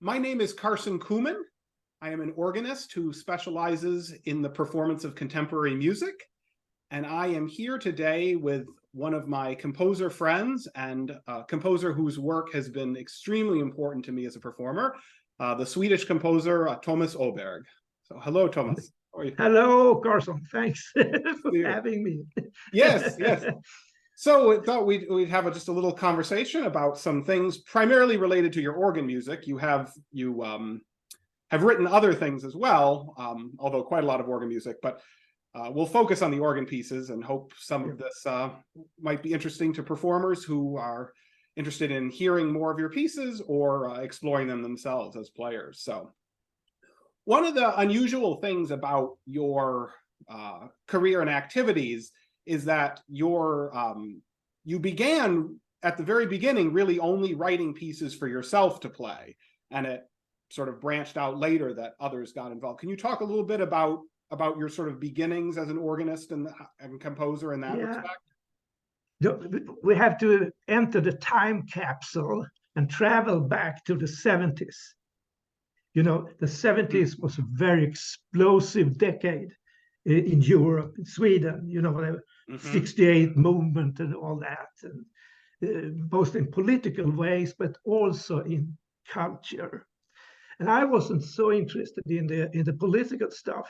My name is Carson Cooman. I am an organist who specializes in the performance of contemporary music. And I am here today with one of my composer friends and a composer whose work has been extremely important to me as a performer, the Swedish composer Thomas Åberg. So hello, Thomas. How are you? Hello, Carson. Thanks for having me. Yes, yes. So we thought we'd have just a little conversation about some things primarily related to your organ music. You have written other things as well, although quite a lot of organ music, but we'll focus on the organ pieces and hope some of this might be interesting to performers who are interested in hearing more of your pieces or exploring them themselves as players. So one of the unusual things about your career and activities is that you began at the very beginning really only writing pieces for yourself to play, and it sort of branched out later that others got involved. Can you talk a little bit about your sort of beginnings as an organist and composer in that respect? We have to enter the time capsule and travel back to the 70s. You know, the 70s was a very explosive decade in Europe, in Sweden, you know, the 68 movement and all that, and both in political ways, but also in culture. And I wasn't so interested in the political stuff,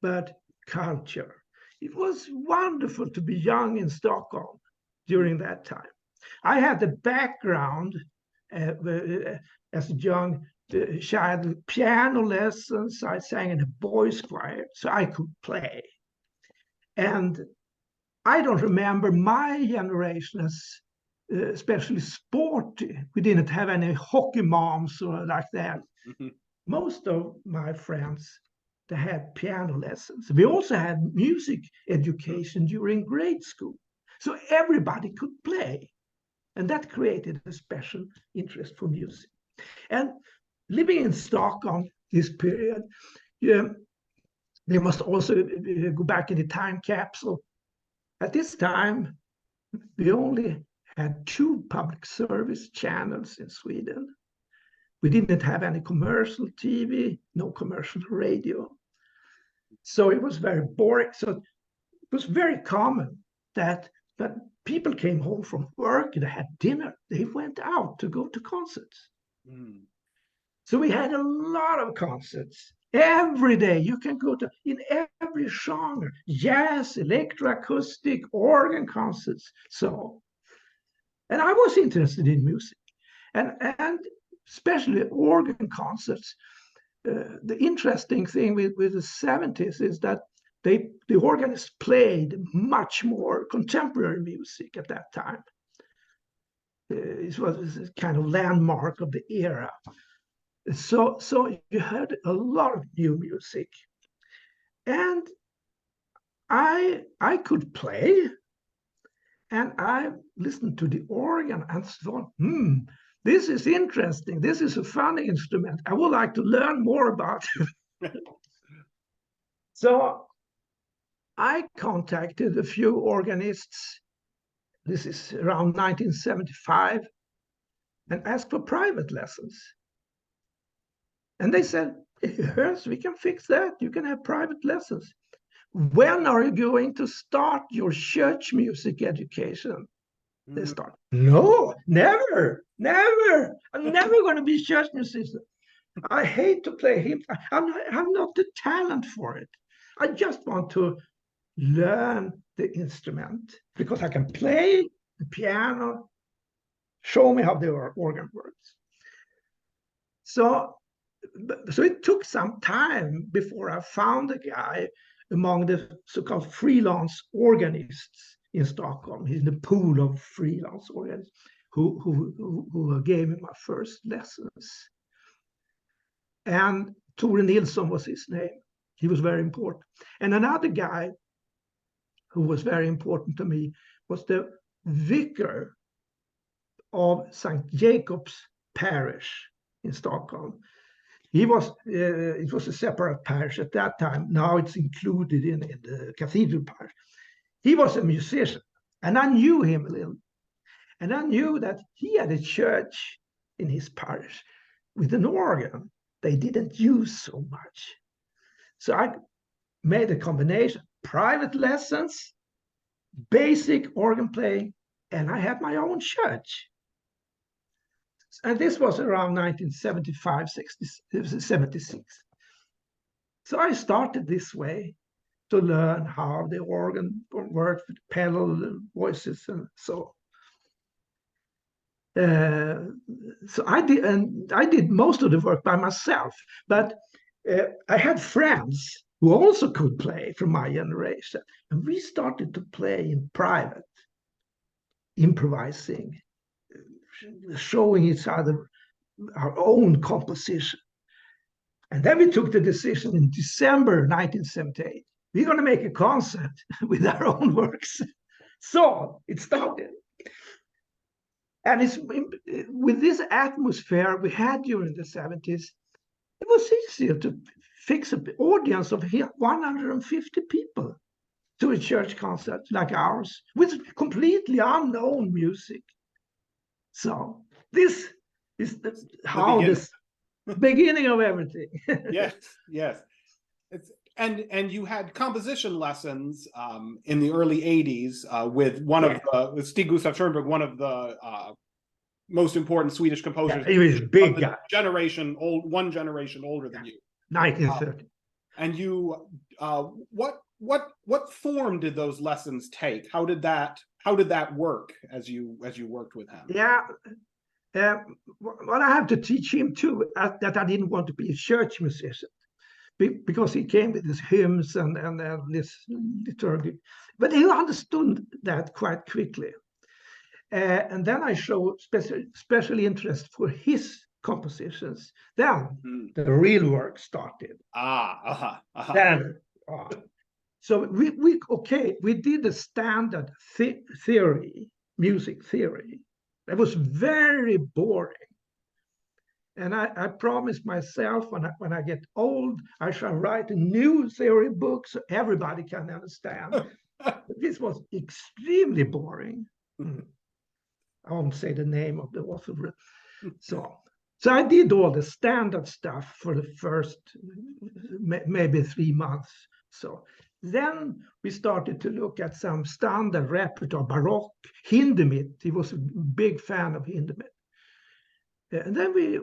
but culture. It was wonderful to be young in Stockholm during that time. I had the background as a young child, piano lessons. I sang in a boys' choir, so I could play. And I don't remember my generation as especially sporty. We didn't have any hockey moms or like that. Most of my friends, they had piano lessons. We also had music education during grade school. So everybody could play. And that created a special interest for music. And living in Stockholm this period, they must also go back in the time capsule. At this time, we only had 2 public service channels in Sweden. We didn't have any commercial TV, no commercial radio. So it was very boring. So it was very common that people came home from work, they had dinner, they went out to go to concerts. So we had a lot of concerts. Every day you can go to, in every genre, jazz, electroacoustic, organ concerts. So, and I was interested in music, and especially organ concerts. The interesting thing with the 70s is that the organists played much more contemporary music at that time. It was a kind of landmark of the era. So you heard a lot of new music, and I could play, and I listened to the organ and thought, this is interesting. This is a fun instrument. I would like to learn more about it. So I contacted a few organists. This is around 1975, and asked for private lessons. And they said, yes, we can fix that. You can have private lessons. When are you going to start your church music education? They start, no, never. I'm never going to be a church musician. I hate to play hymns. I'm not the talent for it. I just want to learn the instrument because I can play the piano. Show me how the organ works. So it took some time before I found a guy among the so-called freelance organists in Stockholm, in the pool of freelance organists who gave me my first lessons. And Tore Nilsson was his name. He was very important. And another guy who was very important to me was the vicar of St. Jacob's Parish in Stockholm. It was a separate parish at that time. Now it's included in the cathedral parish. He was a musician, and I knew him a little. And I knew that he had a church in his parish. with an organ, they didn't use so much. So I made a combination, private lessons, basic organ playing, and I had my own church. And this was around 1975, 76. So I started this way to learn how the organ worked with pedal voices and so. So I did most of the work by myself, but I had friends who also could play from my generation, and we started to play in private, improvising, showing each other our own composition. And then we took the decision in December 1978, we're going to make a concert with our own works. So it started. And it's with this atmosphere we had during the 70s, it was easier to fix an audience of 150 people to a church concert like ours with completely unknown music. So this is how this beginning of everything. Yes. And you had composition lessons in the early 80s with with Stig Gustav Schoenberg, one of the most important Swedish composers. Yeah, he was big guy. One generation older than you. 1930. And you, what form did those lessons take? How did that work as you worked with him? Yeah. Well, I have to teach him too that I didn't want to be a church musician, because he came with his hymns and this liturgy, but he understood that quite quickly. And then I showed special interest for his compositions. Then the real work started. Then, so we did a standard theory, music theory. That was very boring. And I promised myself when I get old, I shall write a new theory book so everybody can understand. This was extremely boring. I won't say the name of the author. So I did all the standard stuff for the first maybe 3 months. So then we started to look at some standard repertoire, Baroque, Hindemith. He was a big fan of Hindemith. And then we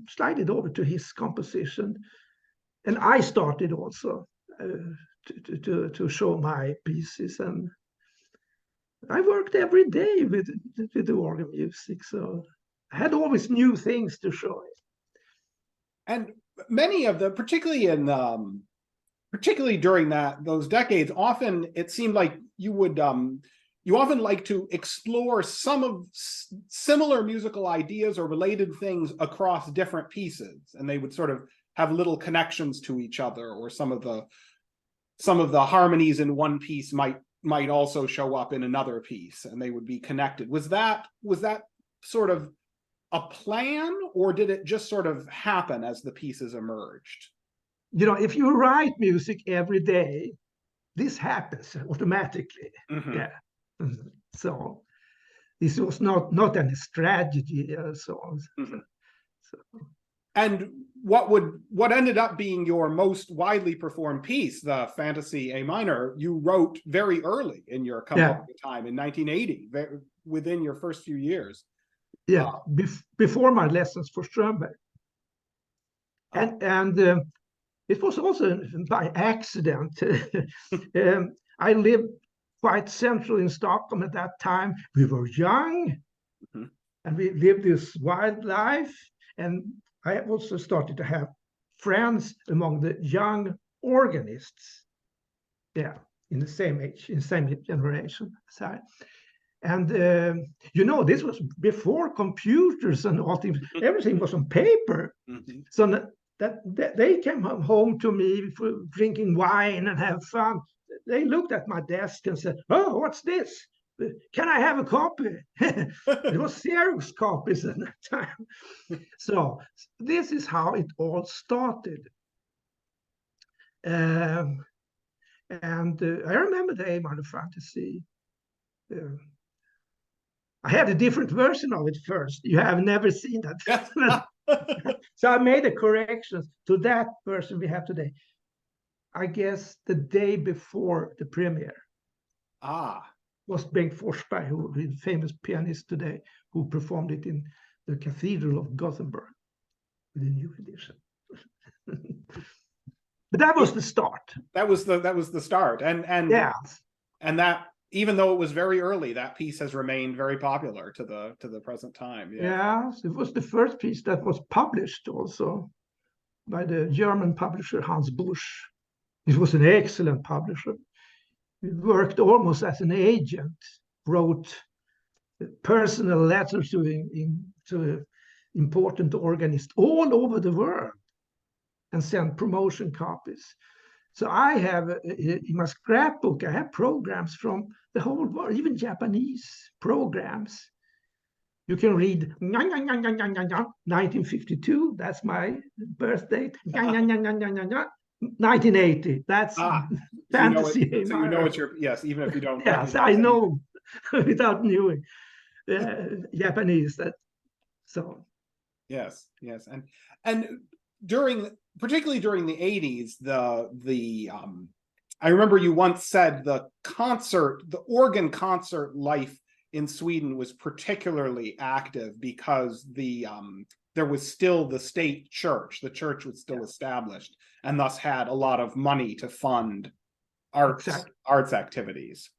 slided over to his composition, and I started also to show my pieces, and I worked every day with the organ music, so I had always new things to show it. And many of the, particularly during those decades, often it seemed like you often like to explore some of similar musical ideas or related things across different pieces, and they would sort of have little connections to each other, or some of the harmonies in one piece might also show up in another piece, and they would be connected. Was that sort of a plan, or did it just sort of happen as the pieces emerged? If you write music every day, this happens automatically. Yeah. So this was not any strategy and so on. So. And what ended up being your most widely performed piece, the Fantasy A minor, you wrote very early in your composing time in 1980, within your first few years. Yeah, before my lessons for Schoenberg. And it was also by accident. I lived quite central in Stockholm at that time. We were young, and we lived this wild life. And I also started to have friends among the young organists. Yeah, in the same age, in the same generation. Sorry. And this was before computers and all things. Everything was on paper. So that they came home to me for drinking wine and have fun. They looked at my desk and said, "Oh, what's this? Can I have a copy?" It was Xerox copies at that time. So this is how it all started. And I remember the A minor Fantasy. I had a different version of it first. You have never seen that. So I made the corrections to that version we have today. I guess the day before the premiere was Bengt Forsberg, who is a famous pianist today, who performed it in the Cathedral of Gothenburg with a new edition. But that was the start. That was the start, and that, even though it was very early, that piece has remained very popular to the present time. Yes, it was the first piece that was published also by the German publisher Hans Busch. It was an excellent publisher. He worked almost as an agent, wrote personal letters to important organists all over the world and sent promotion copies. So I have, in my scrapbook, I have programs from the whole world, even Japanese programs. You can read 1952, that's my birth date. 1980, that's fantasy. So you know it's your, yes, even if you don't. Yes, I know without knowing Japanese. That so. Yes, and particularly during the 80s, I remember you once said the organ concert life in Sweden was particularly active because there was still the state church. The church was still established, and thus had a lot of money to fund arts activities.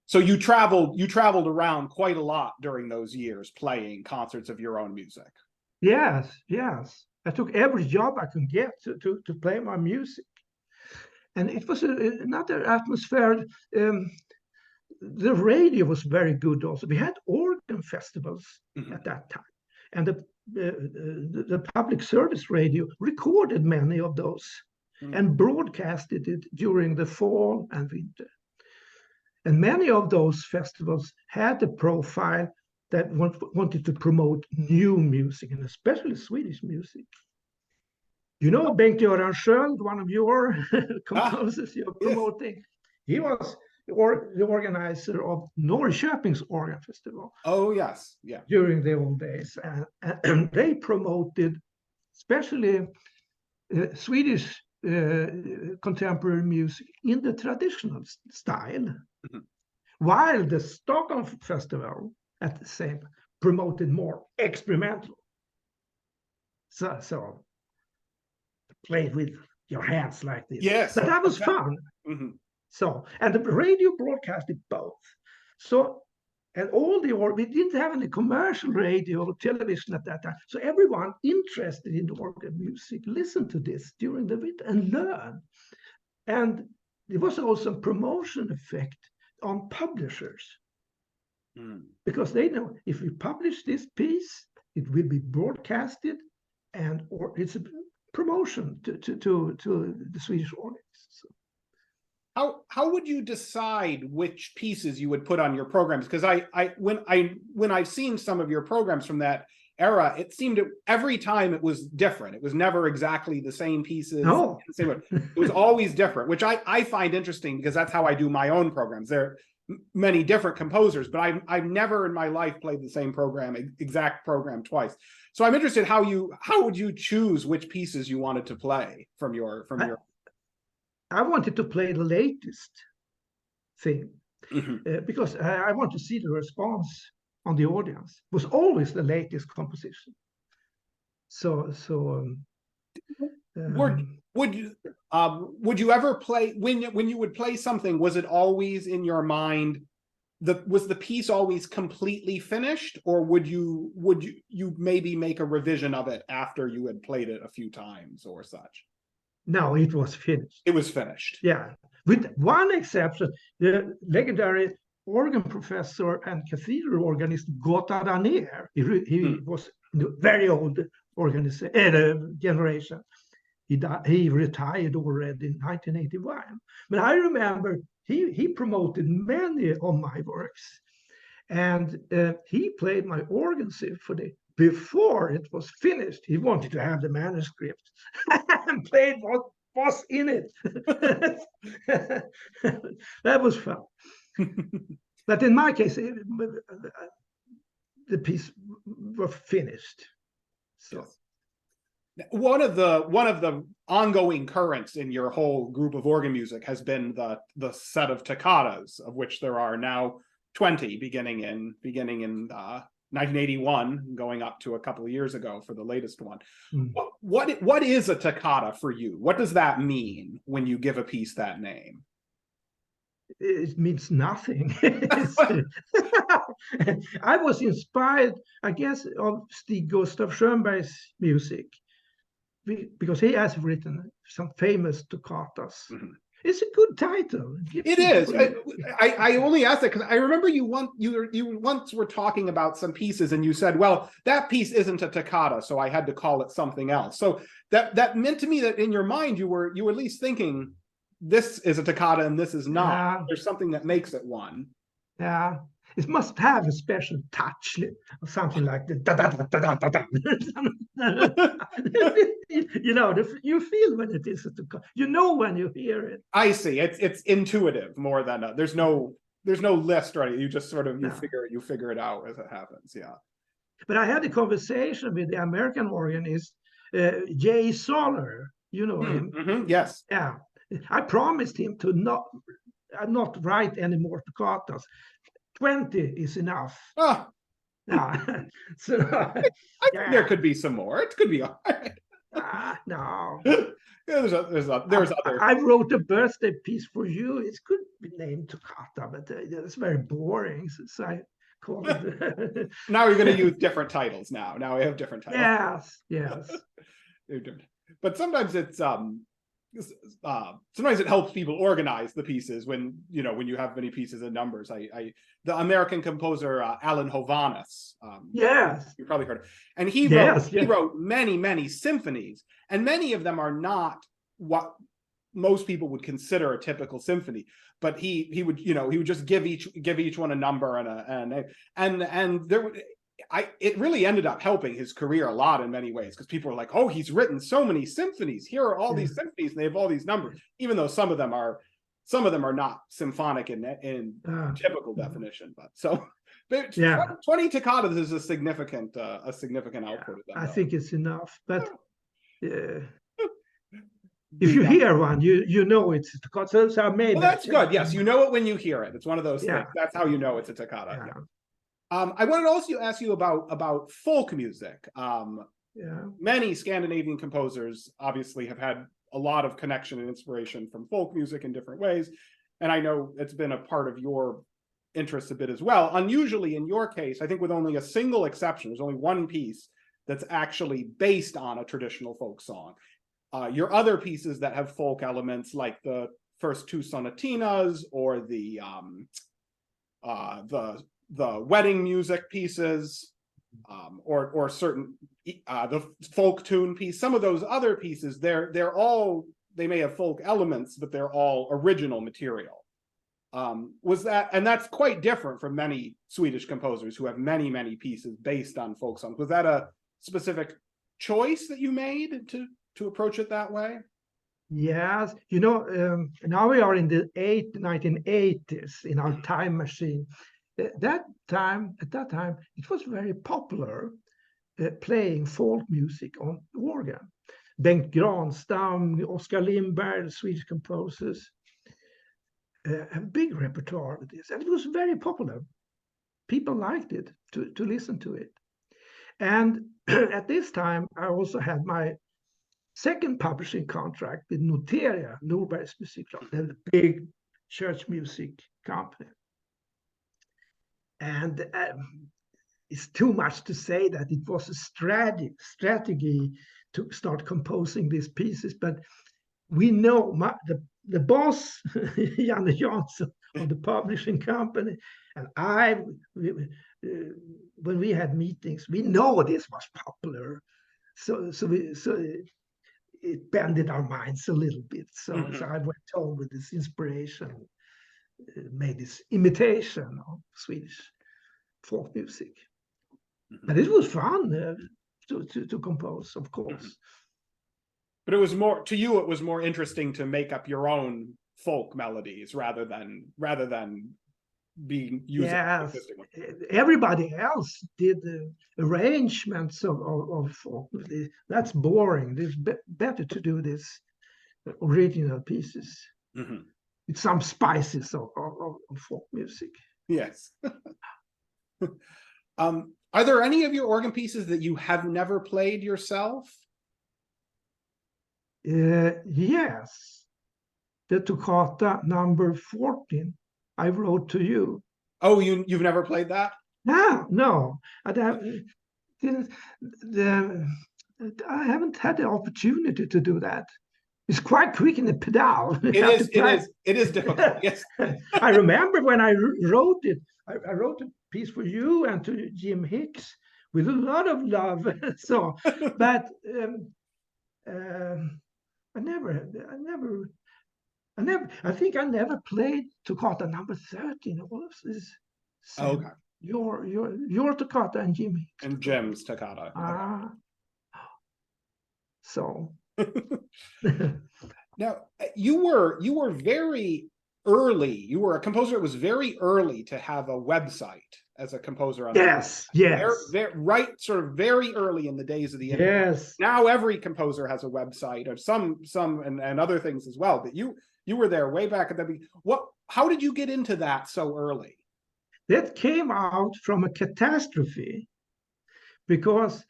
So you traveled around quite a lot during those years, playing concerts of your own music. Yes. I took every job I could get to play my music, and it was another atmosphere. The radio was very good also. We had organ festivals at that time, and the public service radio recorded many of those and broadcasted it during the fall and winter. And many of those festivals had a profile that wanted to promote new music, and especially Swedish music. You know, Bengt-Göran Sköld, one of your composers you're promoting, he was the organizer of Norrköping's Organ Festival. Oh, yes. Yeah. During the old days. And they promoted especially Swedish contemporary music in the traditional style, while the Stockholm Festival at the same promoted more experimental. So play with your hands like this. Yes, but that was fun. So, and the radio broadcasted both. So, and we didn't have any commercial radio or television at that time. So everyone interested in organ music listened to this during the winter and learned. And there was also a promotion effect on publishers. Because they know if we publish this piece, it will be broadcasted, or it's a promotion to the Swedish organists. So. How would you decide which pieces you would put on your programs? Because when I've seen some of your programs from that era, it seemed every time it was different. It was never exactly the same pieces. No. It was always different, which I find interesting because that's how I do my own programs. There are many different composers, but I've never in my life played the same exact program twice. So I'm interested how would you choose which pieces you wanted to play from your. I wanted to play the latest thing because I want to see the response on the audience. It was always the latest composition. Would you ever play when you would play something? Was it always in your mind? Was the piece always completely finished, or would you maybe make a revision of it after you had played it a few times or such? No, it was finished. It was finished. Yeah, with one exception, the legendary organ professor and cathedral organist Gotthard Anér. He was very old generation. He retired already in 1981. But I remember he promoted many of my works, and he played my organ symphony before it was finished. He wanted to have the manuscript and played what was in it. That was fun. But in my case, the piece was finished. So. Yes. One of the ongoing currents in your whole group of organ music has been the set of toccatas, of which there are now 20, beginning in 1981, going up to a couple of years ago for the latest one. Mm. What is a toccata for you? What does that mean when you give a piece that name? It means nothing. I was inspired, I guess, of Stig Gustav Schönberg's music, because he has written some famous toccatas. Mm-hmm. It's a good title. It is. I only asked it because I remember you once were talking about some pieces and you said, well, that piece isn't a toccata, so I had to call it something else. So that meant to me that in your mind you were at least thinking this is a toccata and this is not. Yeah. There's something that makes it one. Yeah. It must have a special touch or something like that. You know, you feel when it is a toccata. You know when you hear it. I see. It's intuitive more than there's no list, right? You just sort of you figure it out as it happens. Yeah. But I had a conversation with the American organist Jay Soller. You know him. Mm-hmm. Yes. Yeah. I promised him to not write any more toccatas. 20 is enough. Oh. Yeah. So I think there could be some more. It could be all right. No. There's other. I wrote a birthday piece for you. It could be named toccata, but it's very boring. So I called it. Now you're going to use different titles. Now we have different titles. Yes. But sometimes it's sometimes it helps people organize the pieces when you have many pieces and numbers. The American composer Alan Hovhaness, yes, you probably heard of, and he wrote many symphonies, and many of them are not what most people would consider a typical symphony. But he would just give each one a number and there would. It really ended up helping his career a lot in many ways, because people were like, oh, he's written so many symphonies. Here are all these symphonies and they have all these numbers, even though some of them are not symphonic in typical definition. But 20 toccatas is a significant output of them. I think it's enough. But if you hear one, you know it's a toccata. So maybe that's good. Yes, you know it when you hear it. It's one of those things. That's how you know it's a toccata. Yeah. I wanted to also ask you about folk music. Many Scandinavian composers obviously have had a lot of connection and inspiration from folk music in different ways, and I know it's been a part of your interest a bit as well. Unusually in your case, I think with only a single exception, there's only one piece that's actually based on a traditional folk song. Your other pieces that have folk elements, like the first two sonatinas or the wedding music pieces, or certain the folk tune piece. Some of those other pieces, they may have folk elements, but they're all original material. And that's quite different from many Swedish composers who have many pieces based on folk songs. Was that a specific choice that you made to approach it that way? Yes, now we are in the 1980s in our time machine. At that time, it was very popular playing folk music on organ. Bengt Granstam, Oskar Lindberg, Swedish composers, a big repertoire of this. And it was very popular. People liked it, to listen to it. And at this time, I also had my second publishing contract with Noteria, Norbergs Musiklag, the big church music company. And it's too much to say that it was a strategy to start composing these pieces, but we know the boss, Janne Jansson of the publishing company, and when we had meetings, we know this was popular, so it bended our minds a little bit. So I went on with this inspiration. Made this imitation of Swedish folk music, but it was fun to compose, of course. But it was more to you. It was more interesting to make up your own folk melodies rather than being used. Yes, everybody else did the arrangements of folk music. That's boring. It's better to do this original pieces with some spices of folk music. Yes. Are there any of your organ pieces that you have never played yourself? Yes, the toccata number 14 I wrote to you. Oh, you've never played that? No. I haven't had the opportunity to do that. It's quite quick in the pedal. It is difficult. Yes. I remember when I wrote it. I wrote a piece for you and to Jim Hicks with a lot of love. So, but I think I never played toccata number 13. What was this? Okay. Your toccata and Jim Hicks. And Jim's toccata. So now you were very early. You were a composer that was very early to have a website as a composer. Yes. Right, sort of very early in the days of the internet. Yes. Now every composer has a website, or some and other things as well. But you were there way back at the beginning. How did you get into that so early? That came out from a catastrophe because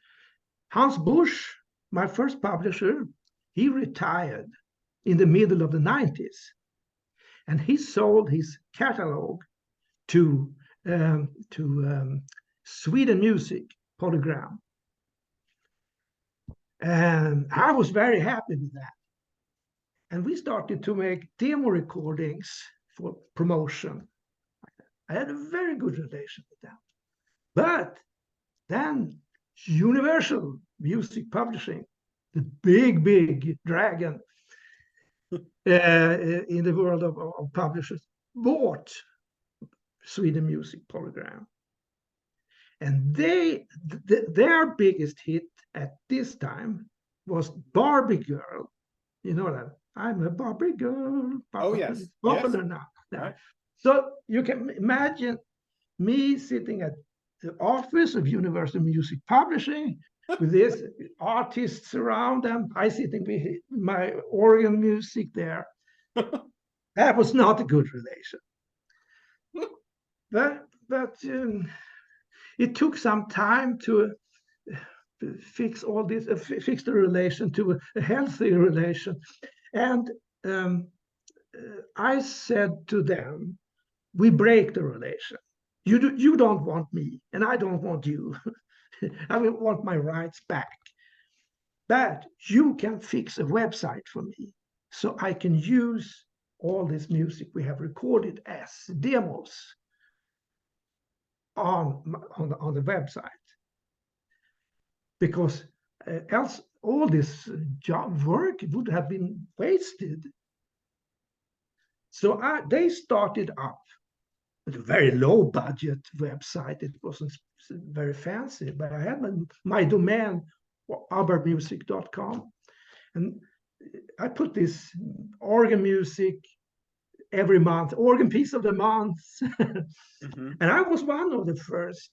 Hans Busch, my first publisher, he retired in the middle of the 90s, and he sold his catalog to Sweden Music Polygram, and I was very happy with that. And we started to make demo recordings for promotion. I had a very good relation with them, but then Universal Music Publishing, the big dragon in the world of publishers, bought Sweden Music Polygram. And their biggest hit at this time was Barbie Girl. You know that? I'm a Barbie girl. Yes. It's popular now. Right. So you can imagine me sitting at the office of Universal Music Publishing with these artists around them. I sitting with my organ music there. That was not a good relation. But it took some time to fix all this, fix the relation to a healthy relation. And I said to them, we break the relation. You don't want me, and I don't want you. I will want my rights back. But you can fix a website for me so I can use all this music we have recorded as demos on the website. Because else all this job work would have been wasted. So they started up with a very low budget website. It wasn't very fancy, but I had my domain, åbergmusic.com, and I put this organ music every month, organ piece of the month. And I was one of the first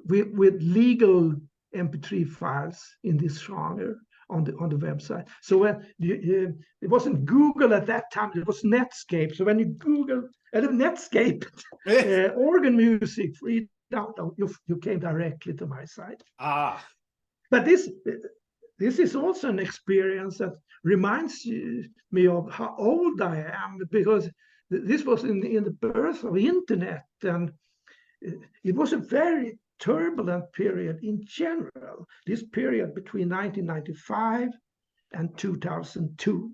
with legal MP3 files in this genre on the website. So when it wasn't Google at that time, it was Netscape. So when you Google Netscape organ music free download, you came directly to my site. But this is also an experience that reminds me of how old I am, because this was in the birth of internet, and it was a very turbulent period in general, this period between 1995 and 2002.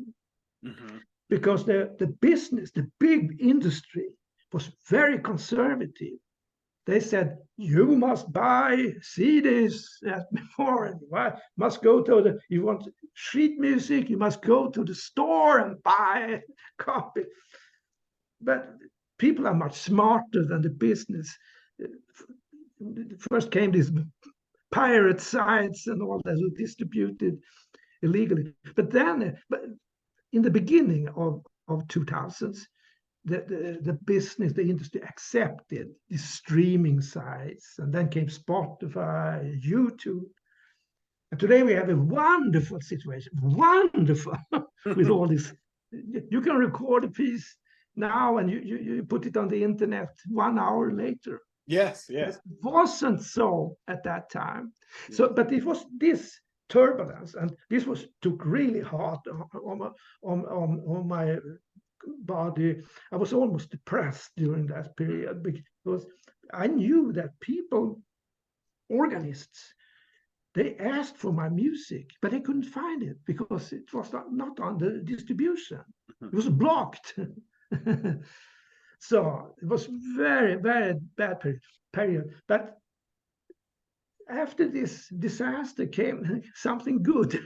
Because the business, the big industry, was very conservative. They said, you must buy CDs as before, and you must go to you want sheet music, you must go to the store and buy a copy. But people are much smarter than the business. First came these pirate sites and all that were distributed illegally. But then, in the beginning of 2000s, the business, the industry accepted the streaming sites, and then came Spotify, YouTube. And today we have a wonderful situation, wonderful, with all this. You can record a piece now and you put it on the internet 1 hour later. Yes, yes. It wasn't so at that time. So, but it was this turbulence, and this took really hard on my body. I was almost depressed during that period because I knew that people, organists, they asked for my music, but they couldn't find it because it was not on the distribution. It was blocked. So it was very, very bad period. But after this disaster came something good.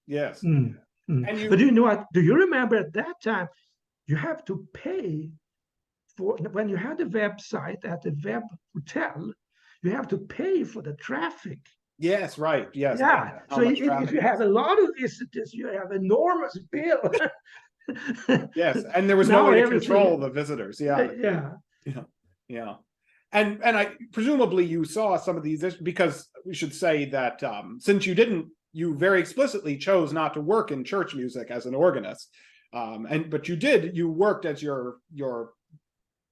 Yes. Mm. And But you know what? Do you remember at that time, you have to pay for, when you had a website at the web hotel, you have to pay for the traffic. Yes, right. Yes. Yeah. So if you have a lot of visitors, you have enormous bill. Yes, and there was no way to control the visitors. Yeah. Yeah. And I presumably you saw some of these, because we should say that since you very explicitly chose not to work in church music as an organist, but you worked as your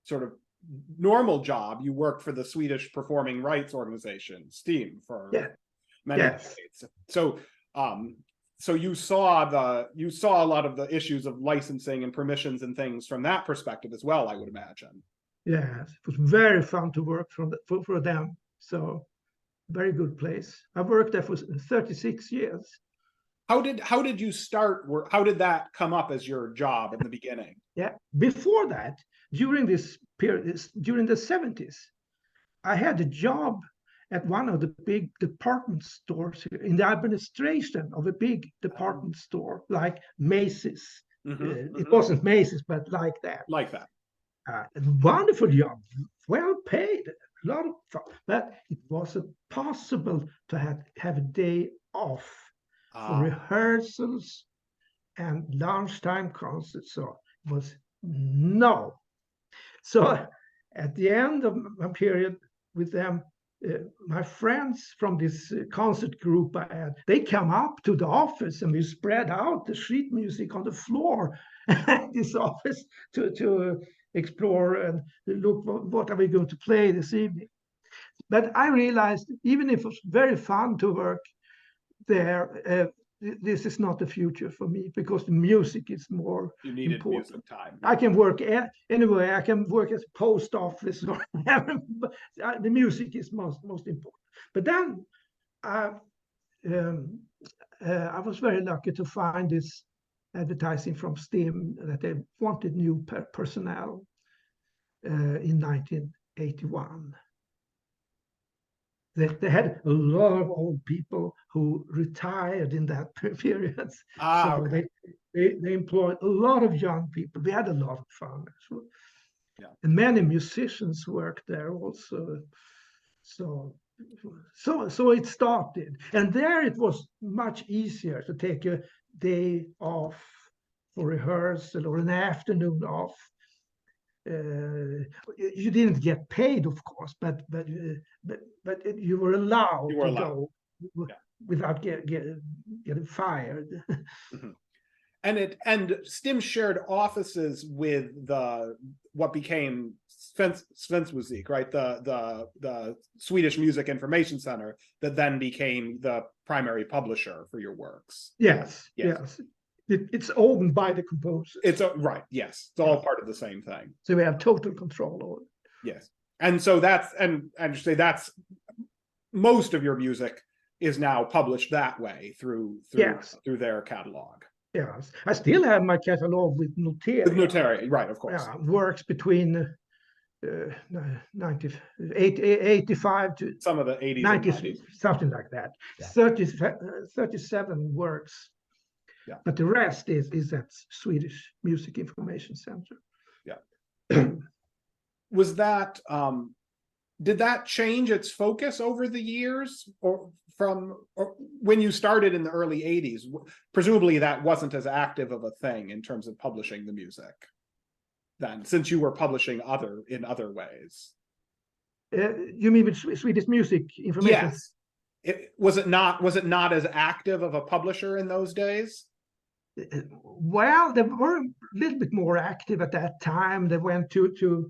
sort of normal job. You worked for the Swedish performing rights organization, STEAM, for many decades. So you saw a lot of the issues of licensing and permissions and things from that perspective as well, I would imagine. Yes, it was very fun to work for them. So very good place. I worked there for 36 years. How did you start work? How did that come up as your job in the beginning? Yeah, before that, during this period, during the 70s, I had a job at one of the big department stores here, in the administration of a big department store like Macy's. It wasn't Macy's, but like that. Like that. A wonderful job, well paid, a lot of fun. But it wasn't possible to have a day off for rehearsals and lunchtime concerts. So it was no. So at the end of my period with them, my friends from this concert group I had, they come up to the office and we spread out the sheet music on the floor in this office to explore and look what are we going to play this evening. But I realized, even if it was very fun to work there, this is not the future for me, because the music is more needed important. Music time. I can work anyway. I can work as a post office or whatever. The music is most important. But then I was very lucky to find this advertising from STEAM that they wanted new personnel in 1981. They had a lot of old people who retired in that period. So they employed a lot of young people. We had a lot of fun, actually. Yeah. And many musicians worked there also. So it started. And there it was much easier to take a day off for rehearsal or an afternoon off. You didn't get paid, of course, but you were allowed to go without getting fired. And STIM shared offices with what became Svensk, right? The Swedish Music Information Center that then became the primary publisher for your works. Yes. It's owned by the composers. It's right. Yes, it's all part of the same thing. So we have total control over it. Yes, and so that's most of your music is now published that way through their catalog. Yes, I still have my catalog with Noteria. With Noteria, right? Of course. Yeah, works between 85 to some of the 80s, 90s, something like that. Yeah. 37 works. Yeah. But the rest is at Swedish Music Information Center. Yeah. Was that did that change its focus over the years, or when you started in the early 80s? Presumably that wasn't as active of a thing in terms of publishing the music. then, since you were publishing in other ways? You mean with Swedish music information? Yes. Was it not as active of a publisher in those days? Well, they were a little bit more active at that time. They went to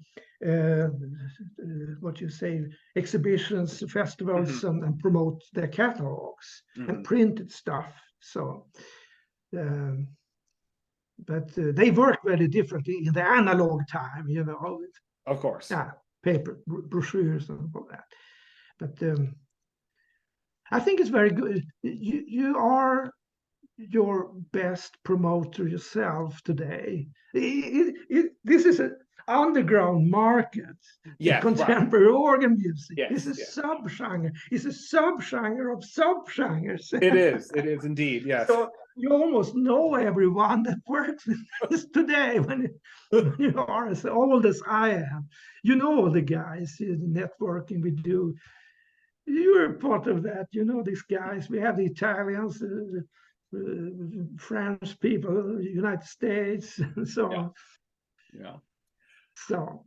what you say, exhibitions, festivals, and promote their catalogs and printed stuff. So, but they work very differently in the analog time, you know. Of course. Yeah, paper brochures and all that. But I think it's very good. You are your best promoter yourself today. This is an underground market. Yeah, contemporary organ music. Yes, It's a subgenre. It's a subgenre of subgenres. It is indeed. Yes. So you almost know everyone that works with this today when you are as old as I am. You know all the guys in networking we do. You're part of that. You know these guys. We have the Italians, French people, United States, and so on. Yeah. So.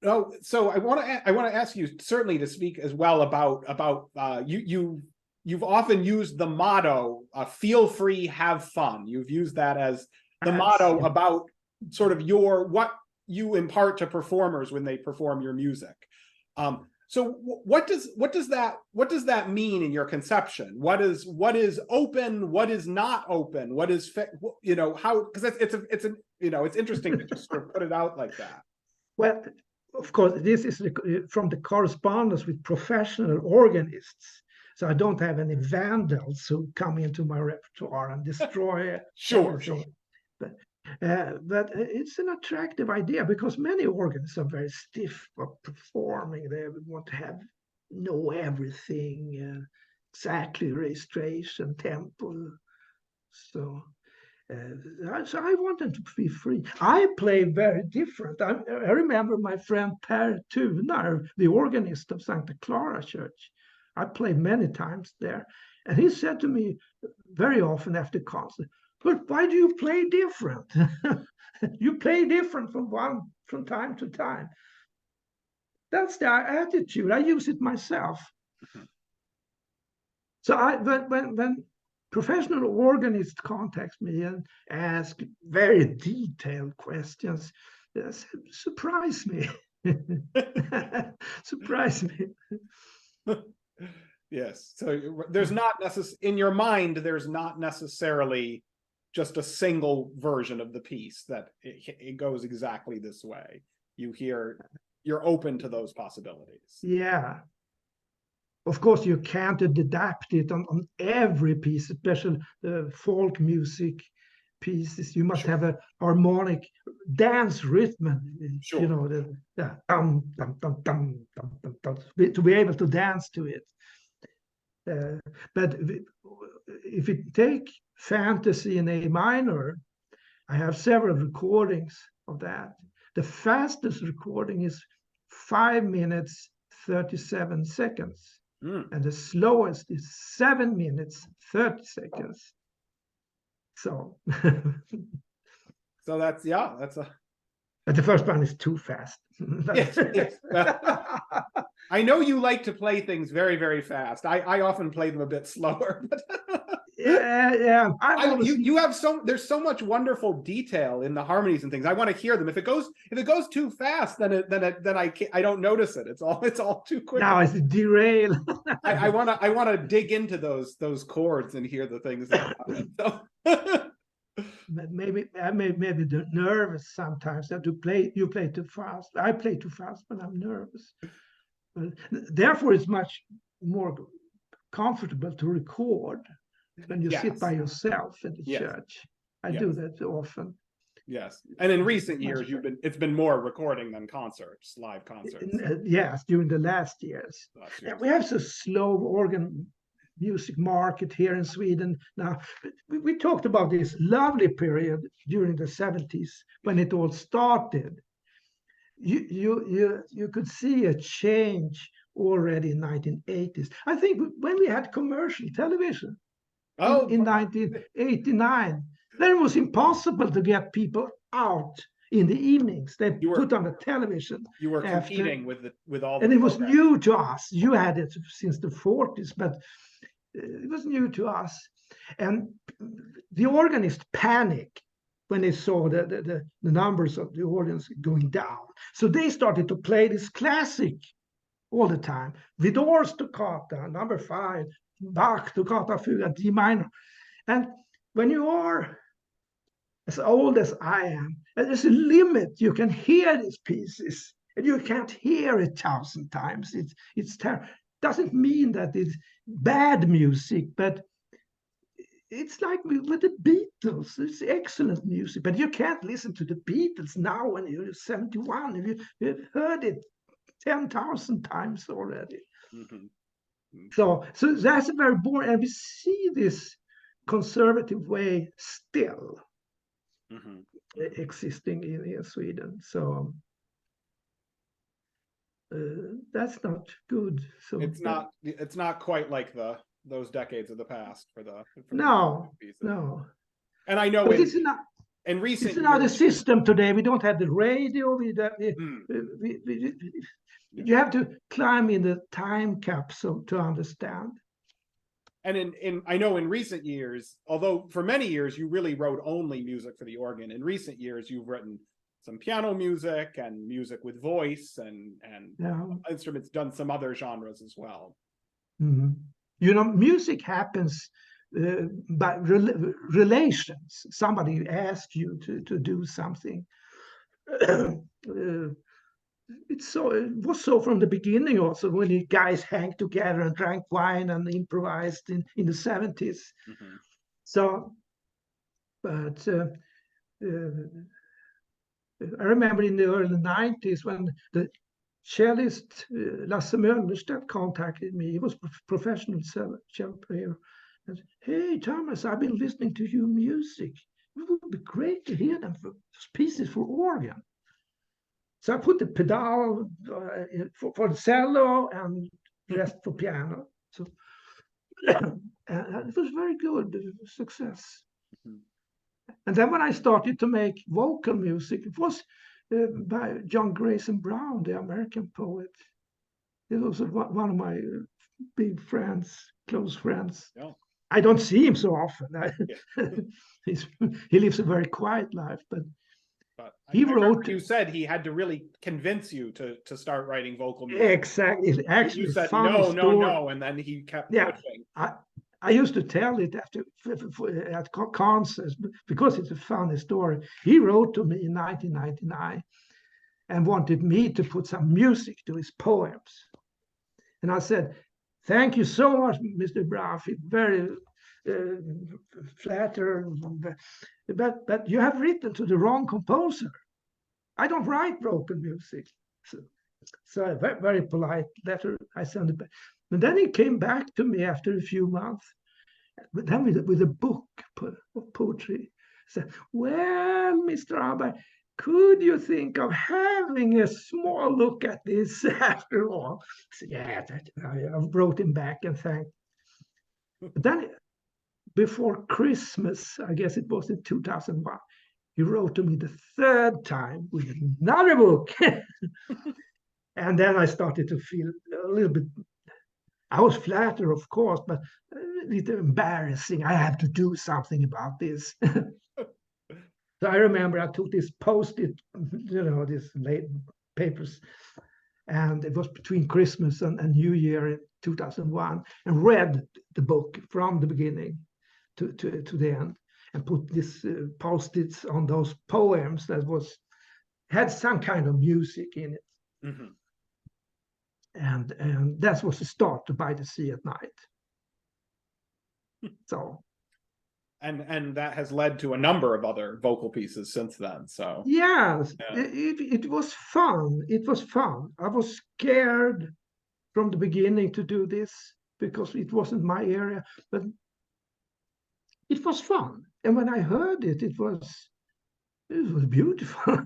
Oh, so I want to ask you certainly to speak as well about you've often used the motto "Feel free, have fun." You've used that as the motto about sort of what you impart to performers when they perform your music. So what does that mean in your conception? What is open? What is not open? What is how? Because it's interesting to just sort of put it out like that. Well, of course, this is from the correspondence with professional organists. So I don't have any vandals who come into my repertoire and destroy Sure. But it's an attractive idea because many organists are very stiff for performing. They want to know everything, exactly registration, tempo. So I wanted to be free. I play very different. I remember my friend Per Tunar, the organist of Santa Clara Church. I played many times there. And he said to me very often after concert, "But why do you play different? You play different from time to time." That's the attitude. I use it myself. So when professional organists contact me and ask very detailed questions, surprise me. Surprise me. Yes. So there's not in your mind, there's not necessarily just a single version of the piece that it goes exactly this way. You're open to those possibilities. Yeah. Of course, you can't adapt it on every piece, especially the folk music pieces. You must have a harmonic dance rhythm. Sure. You know, the dum, dum, dum, dum, dum, dum, dum, to be able to dance to it. But if you take fantasy in A minor, I have several recordings of that. The fastest recording is 5 minutes 37 seconds. And the slowest is 7 minutes 30 seconds. So that's but the first one is too fast. Yes. I know you like to play things very, very fast. I often play them a bit slower, but yeah. You have there's so much wonderful detail in the harmonies and things. I want to hear them. If it goes too fast, then I don't notice it. It's all too quick. Now it's derail. I want to dig into those chords and hear the things that happen. So. Maybe they're nervous sometimes. That you play too fast. I play too fast when I'm nervous. Therefore, it's much more comfortable to record when you sit by yourself in the church. I do that often. Yes, and in recent years, it's been more recording than live concerts. Yes, during the last years. We have so slow organ music market here in Sweden now. We talked about this lovely period during the 70s when it all started. You could see a change already in 1980s. I think when we had commercial television in 1989, then it was impossible to get people out in the evenings. They You were- put on the television. You were after. competing with all the And it was programs. new to us. You had it since the 40s, but it was new to us. And the organists panicked when they saw the numbers of the audience going down. So they started to play this classic all the time. Vidor's Toccata, number 5, Bach Toccata Fuga, D minor. And when you are as old as I am, there's a limit. You can hear these pieces, and you can't hear it 1,000 times. It's terrible. Doesn't mean that it's bad music, but it's like with the Beatles. It's excellent music, but you can't listen to the Beatles now when you're 71. You've heard it 10,000 times already. Mhm. So that's a very boring, and we see this conservative way still Mhm. existing in Sweden. So that's not good. So It's not quite like those decades of the past for the no, pieces. no. And I know But it's not. in recent It's another years, system today. We don't have the radio. Mm. You have to climb in the time capsule to understand. and I know in recent years, although for many years you really wrote only music for the organ, in recent years you've written some piano music and music with voice and Yeah. instruments, done some other genres as well. Mm-hmm. You know, music happens by relations. Somebody asks you to do something. It was so from the beginning also, when the guys hang together and drank wine and improvised in the 70s. Mhm. So, but I remember in the early 90s when the cellist Lasse Möllerstedt contacted me. He was a professional cello player. And, hey, Thomas, I've been listening to your music. It would be great to hear them for pieces for organ. So I put the pedal for the cello and the rest for piano. So and it was very good success. Mhm. And then when I started to make vocal music, it was by John Grayson Brown, the American poet. He was one of my big friends, close friends. Yeah. I don't see him so often. Yeah. He lives a very quiet life, but he I remember wrote. you said he had to really convince you to start writing vocal music. Exactly. It's actually You said funny no, story. and then he kept Yeah. pushing. I used to tell it at concerts because it's a funny story. He wrote to me in 1999 and wanted me to put some music to his poems. And I said, thank you so much, Mr. Braff. It's very flattering. But you have written to the wrong composer. I don't write broken music. So a very, very polite letter. I sent it back. And then he came back to me after a few months, but then with a book of poetry. Said, well, Mr. Åberg, could you think of having a small look at this after all? I said, yeah, I wrote him back and thanked. But then before Christmas, I guess it was in 2001, he wrote to me the third time with another book. And then I started to feel a little bit, I was flattered, of course, but a little embarrassing. I have to do something about this. So I remember I took this post-it, these late papers, and it was between Christmas and New Year in 2001, and read the book from the beginning to the end, and put this post-its on those poems that had some kind of music in it. Mm-hmm. And that was the start to By the Sea at Night. So and that has led to a number of other vocal pieces since then. So yes, yeah. It was fun. It was fun. I was scared from the beginning to do this because it wasn't my area, but it was fun. And when I heard it, it was beautiful.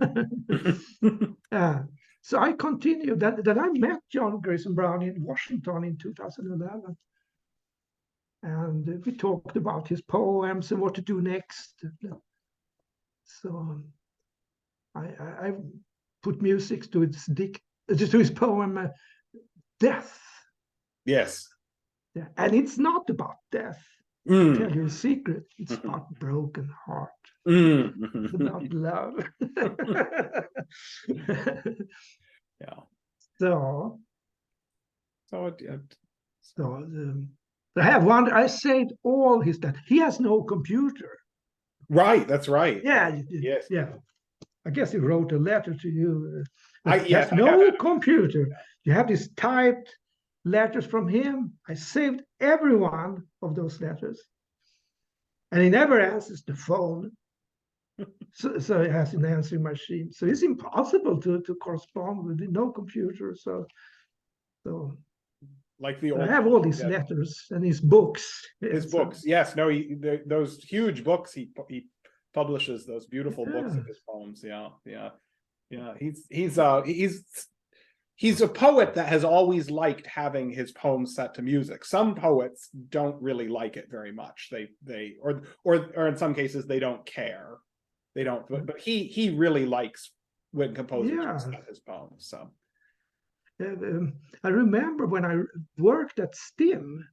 So I continued. Then I met John Grayson Brown in Washington in 2011. And we talked about his poems and what to do next. So I put music to his poem Death. Yes. Yeah. And it's not about death. Mm. Tell you a secret. It's about broken heart. Mm. It's about love. Yeah. So So I have one. I saved all his that. He has no computer. right, that's right. Yeah, Yes. yeah. I guess he wrote a letter to you. He Yes, has no computer. You have these typed letters from him. I saved every one of those letters, and he never answers the phone. So he has an answering machine. So it's impossible to correspond with no computer. So like the I old have all these letters and his books. his books. Yes, no, those huge books he publishes, those beautiful books of his poems. Yeah, yeah, yeah. He's a poet that has always liked having his poems set to music. Some poets don't really like it very much. Or in some cases they don't care. They don't. But he really likes when composers set his poems. So. I remember when I worked at STIM,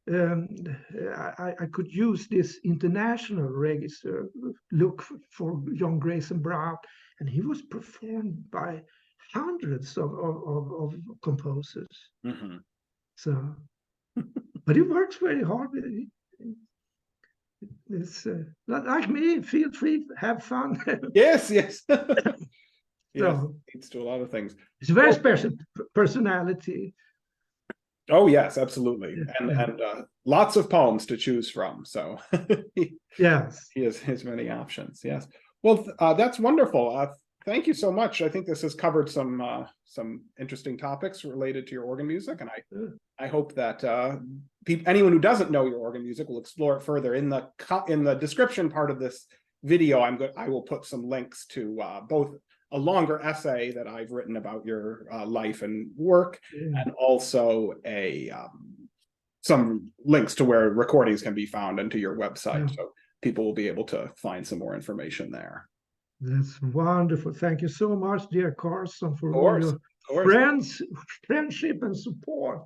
I could use this international register, look for John Grayson Brown, and he was performed by hundreds of composers. Mm-hmm. So, but he works very hard with it. It's like me, feel free, have fun. Yes, yes. Yes, So, leads to a lot of things. it's a very special personality. Oh yes, absolutely, and Yeah. and lots of poems to choose from. So Yes. he has many options. Yes. Well, that's wonderful. Thank you so much. I think this has covered some interesting topics related to your organ music, and I hope that anyone who doesn't know your organ music will explore it further. In the description part of this video, I will put some links to both a longer essay that I've written about your life and work, and also some links to where recordings can be found and to your website, so people will be able to find some more information there. That's wonderful. Thank you so much, dear Carson, for all your friendship and support.